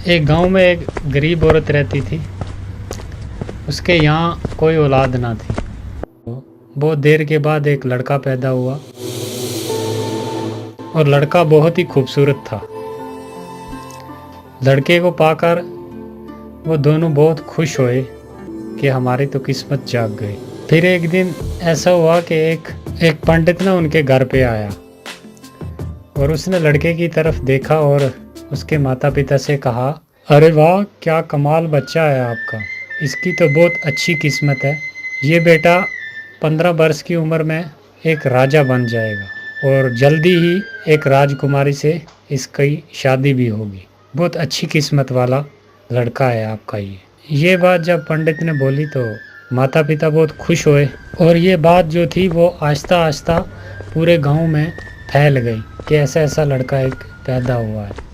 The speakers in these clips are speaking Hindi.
एक गांव में एक गरीब औरत रहती थी। उसके यहाँ कोई औलाद ना थी। बहुत देर के बाद एक लड़का पैदा हुआ और लड़का बहुत ही खूबसूरत था। लड़के को पाकर वो दोनों बहुत खुश हुए कि हमारी तो किस्मत जाग गई। फिर एक दिन ऐसा हुआ कि एक पंडित ना उनके घर पे आया और उसने लड़के की तरफ देखा और उसके माता पिता से कहा, अरे वाह, क्या कमाल बच्चा है आपका, इसकी तो बहुत अच्छी किस्मत है। ये बेटा 15 वर्ष की उम्र में एक राजा बन जाएगा और जल्दी ही एक राजकुमारी से इसकी शादी भी होगी। बहुत अच्छी किस्मत वाला लड़का है आपका ये बात जब पंडित ने बोली तो माता पिता बहुत खुश हुए और ये बात जो थी वो आहिस्ता आहिस्ता पूरे गांव में फैल गई कि ऐसा ऐसा लड़का एक पैदा हुआ है।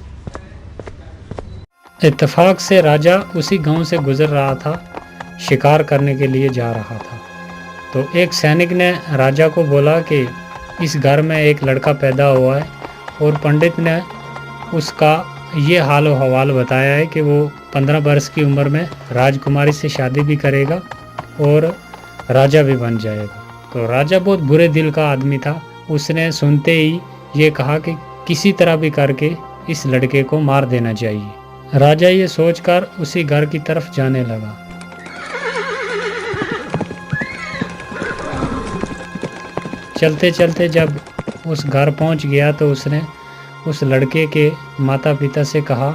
इत्तेफाक से राजा उसी गांव से गुजर रहा था, शिकार करने के लिए जा रहा था। तो एक सैनिक ने राजा को बोला कि इस घर में एक लड़का पैदा हुआ है और पंडित ने उसका ये हाल व हवाल बताया है कि वो 15 वर्ष की उम्र में राजकुमारी से शादी भी करेगा और राजा भी बन जाएगा। तो राजा बहुत बुरे दिल का आदमी था। उसने सुनते ही ये कहा कि किसी तरह भी करके इस लड़के को मार देना चाहिए। राजा ये सोचकर उसी घर की तरफ जाने लगा। चलते चलते जब उस घर पहुंच गया तो उसने उस लड़के के माता पिता से कहा,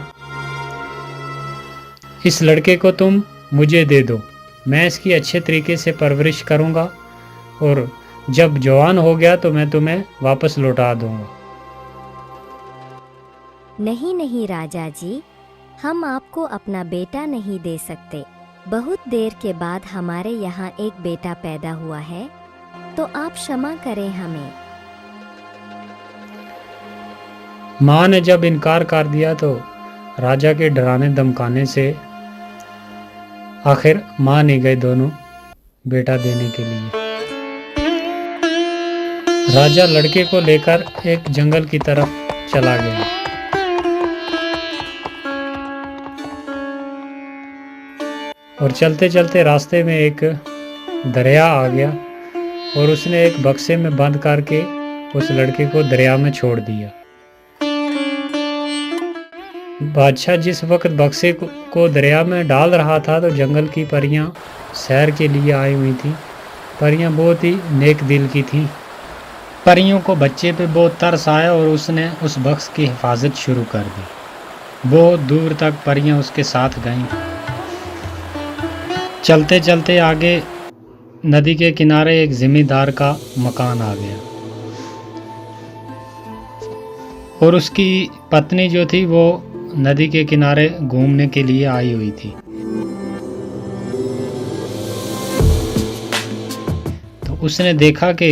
इस लड़के को तुम मुझे दे दो, मैं इसकी अच्छे तरीके से परवरिश करूंगा और जब जवान हो गया तो मैं तुम्हें वापस लौटा दूंगा। नहीं नहीं राजा जी, हम आपको अपना बेटा नहीं दे सकते। बहुत देर के बाद हमारे यहाँ एक बेटा पैदा हुआ है, तो आप क्षमा करें हमें। माँ ने जब इनकार कर दिया तो राजा के डराने धमकाने से आखिर मान ही गए दोनों बेटा देने के लिए। राजा लड़के को लेकर एक जंगल की तरफ चला गया। और चलते चलते रास्ते में एक दरिया आ गया और उसने एक बक्से में बंद करके उस लड़के को दरिया में छोड़ दिया। बादशाह जिस वक्त बक्से को दरिया में डाल रहा था तो जंगल की परियां सैर के लिए आई हुई थी। परियां बहुत ही नेक दिल की थी। परियों को बच्चे पे बहुत तरस आया और उसने उस बक्स की हिफाजत शुरू कर दी। बहुत दूर तक परियां उसके साथ गईं। चलते चलते आगे नदी के किनारे एक जिमींदार का मकान आ गया और उसकी पत्नी जो थी वो नदी के किनारे घूमने के लिए आई हुई थी। तो उसने देखा कि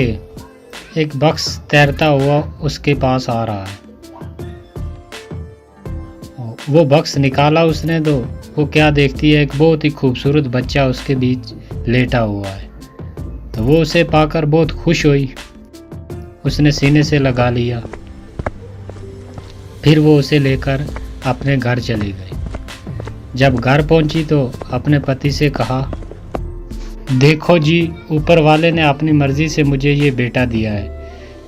एक बक्स तैरता हुआ उसके पास आ रहा है। वो बक्स निकाला उसने तो वो क्या देखती है, एक बहुत ही खूबसूरत बच्चा उसके बीच लेटा हुआ है। तो वो उसे पाकर बहुत खुश हुई, उसने सीने से लगा लिया। फिर वो उसे लेकर अपने घर चली गई। जब घर पहुंची तो अपने पति से कहा, देखो जी, ऊपर वाले ने अपनी मर्जी से मुझे ये बेटा दिया है,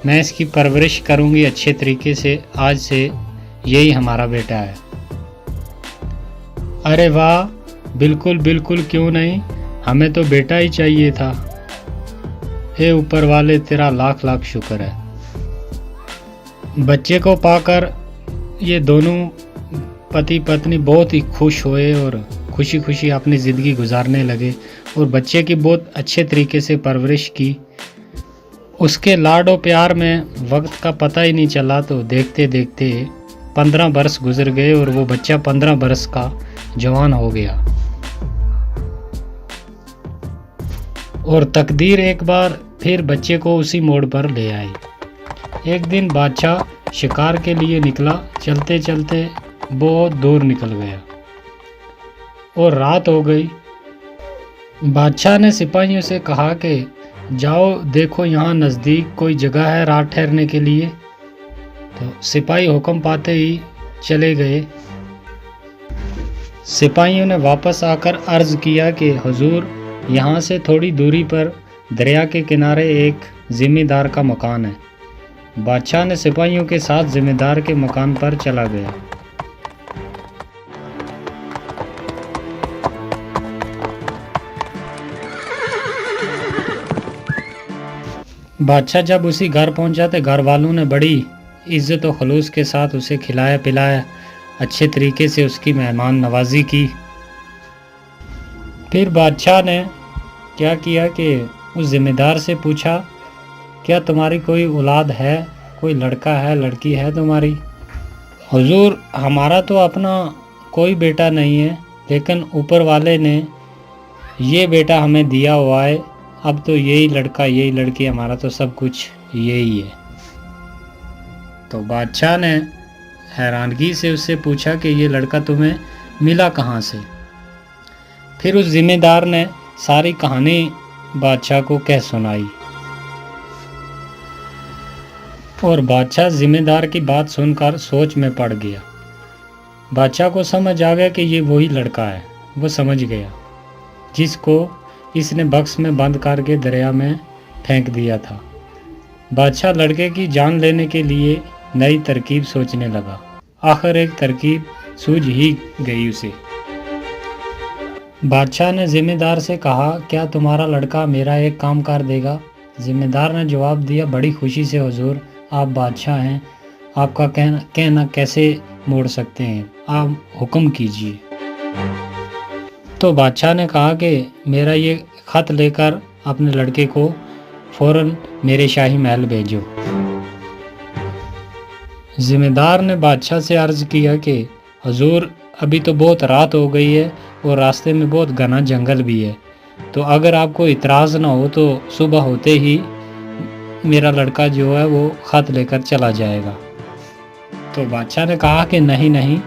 मैं इसकी परवरिश करूंगी अच्छे तरीके से, आज से यही हमारा बेटा है। अरे वाह, बिल्कुल बिल्कुल, क्यों नहीं, हमें तो बेटा ही चाहिए था। हे ऊपर वाले, तेरा लाख लाख शुक्र है। बच्चे को पाकर ये दोनों पति पत्नी बहुत ही खुश हुए और खुशी खुशी अपनी ज़िंदगी गुजारने लगे और बच्चे की बहुत अच्छे तरीके से परवरिश की। उसके लाडो प्यार में वक्त का पता ही नहीं चला। तो देखते देखते 15 वर्ष गुजर गए और वो बच्चा 15 वर्ष का जवान हो गया। और तकदीर एक बार फिर बच्चे को उसी मोड़ पर ले आई। एक दिन बादशाह शिकार के लिए निकला। चलते चलते बहुत दूर निकल गया और रात हो गई। बादशाह ने सिपाहियों से कहा कि जाओ देखो, यहाँ नज़दीक कोई जगह है रात ठहरने के लिए। तो सिपाही हुक्म पाते ही चले गए। सिपाहियों ने वापस आकर अर्ज किया कि हुजूर, यहाँ से थोड़ी दूरी पर दरिया के किनारे एक जिम्मेदार का मकान है। बादशाह ने सिपाहियों के साथ जिम्मेदार के मकान पर चला गया। बादशाह जब उसी घर पहुंचा तो घर वालों ने बड़ी इज्जत और खलूस के साथ उसे खिलाया पिलाया, अच्छे तरीके से उसकी मेहमान नवाजी की। फिर बादशाह ने क्या किया कि उस ज़िम्मेदार से पूछा, क्या तुम्हारी कोई औलाद है, कोई लड़का है, लड़की है तुम्हारी? हुजूर, हमारा तो अपना कोई बेटा नहीं है, लेकिन ऊपर वाले ने ये बेटा हमें दिया हुआ है। अब तो यही लड़का यही लड़की, हमारा तो सब कुछ यही है। तो बादशाह ने हैरानगी से उससे पूछा कि ये लड़का तुम्हें मिला कहाँ से? फिर उस ज़िम्मेदार ने सारी कहानी बादशाह को कह सुनाई और बादशाह ज़िम्मेदार की बात सुनकर सोच में पड़ गया। बादशाह को समझ आ गया कि ये वही लड़का है। वो समझ गया जिसको इसने बक्स में बंद करके दरिया में फेंक दिया था। बादशाह लड़के की जान लेने के लिए नई तरकीब सोचने लगा। आखिर एक तरकीब सूझ ही गई उसे। बादशाह ने ज़िम्मेदार से कहा, क्या तुम्हारा लड़का मेरा एक काम कर देगा? ज़िम्मेदार ने जवाब दिया, बड़ी खुशी से हुजूर, आप बादशाह हैं, आपका कहना कैसे मोड़ सकते हैं, आप हुक्म कीजिए। तो बादशाह ने कहा कि मेरा ये ख़त लेकर अपने लड़के को फ़ौरन मेरे शाही महल भेजो। ज़िम्मेदार ने बादशाह से अर्ज़ किया कि हुजूर, अभी तो बहुत रात हो गई है और रास्ते में बहुत घना जंगल भी है, तो अगर आपको इतराज़ ना हो तो सुबह होते ही मेरा लड़का जो है वो ख़त लेकर चला जाएगा। तो बादशाह ने कहा कि नहीं नहीं,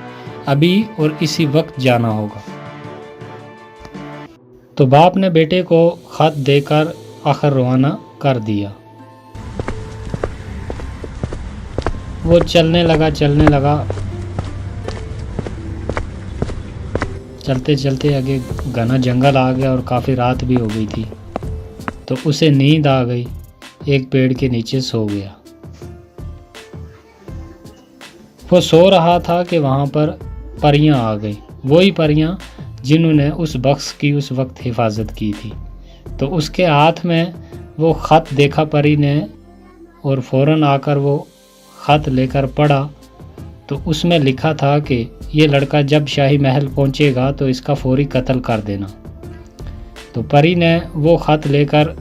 अभी और इसी वक्त जाना होगा। तो बाप ने बेटे को ख़त देकर आखिर रवाना कर दिया। वो चलने लगा। चलते चलते आगे घना जंगल आ गया और काफ़ी रात भी हो गई थी। तो उसे नींद आ गई, एक पेड़ के नीचे सो गया। वो सो रहा था कि वहाँ पर परियां आ गई, वही परियां जिन्होंने उस बक्स की उस वक्त हिफाजत की थी। तो उसके हाथ में वो ख़त देखा परी ने और फ़ौरन आकर वो ख़त लेकर पढ़ा। तो उसमें लिखा था कि ये लड़का जब शाही महल पहुंचेगा तो इसका फौरी कत्ल कर देना। तो परी ने वो ख़त लेकर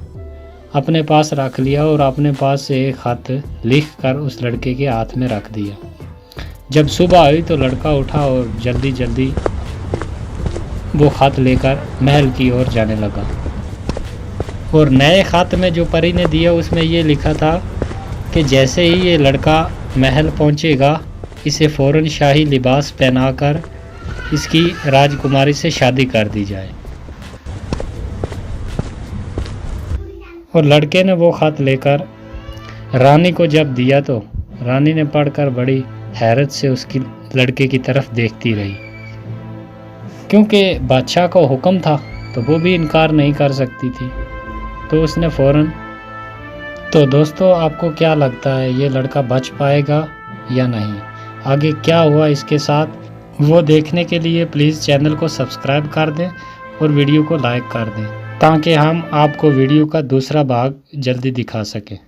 अपने पास रख लिया और अपने पास से एक ख़त लिख कर उस लड़के के हाथ में रख दिया। जब सुबह आई तो लड़का उठा और जल्दी जल्दी वो ख़त लेकर महल की ओर जाने लगा। और नए ख़त में जो परी ने दिया उसमें ये लिखा था कि जैसे ही ये लड़का महल पहुंचेगा, इसे फ़ौरन शाही लिबास पहनाकर इसकी राजकुमारी से शादी कर दी जाए। और लड़के ने वो ख़त लेकर रानी को जब दिया तो रानी ने पढ़कर बड़ी हैरत से उसकी लड़के की तरफ देखती रही, क्योंकि बादशाह का हुक्म था तो वो भी इनकार नहीं कर सकती थी। तो उसने फ़ौरन। तो दोस्तों, आपको क्या लगता है ये लड़का बच पाएगा या नहीं? आगे क्या हुआ इसके साथ, वो देखने के लिए प्लीज़ चैनल को सब्सक्राइब कर दें और वीडियो को लाइक कर दें, ताकि हम आपको वीडियो का दूसरा भाग जल्दी दिखा सकें।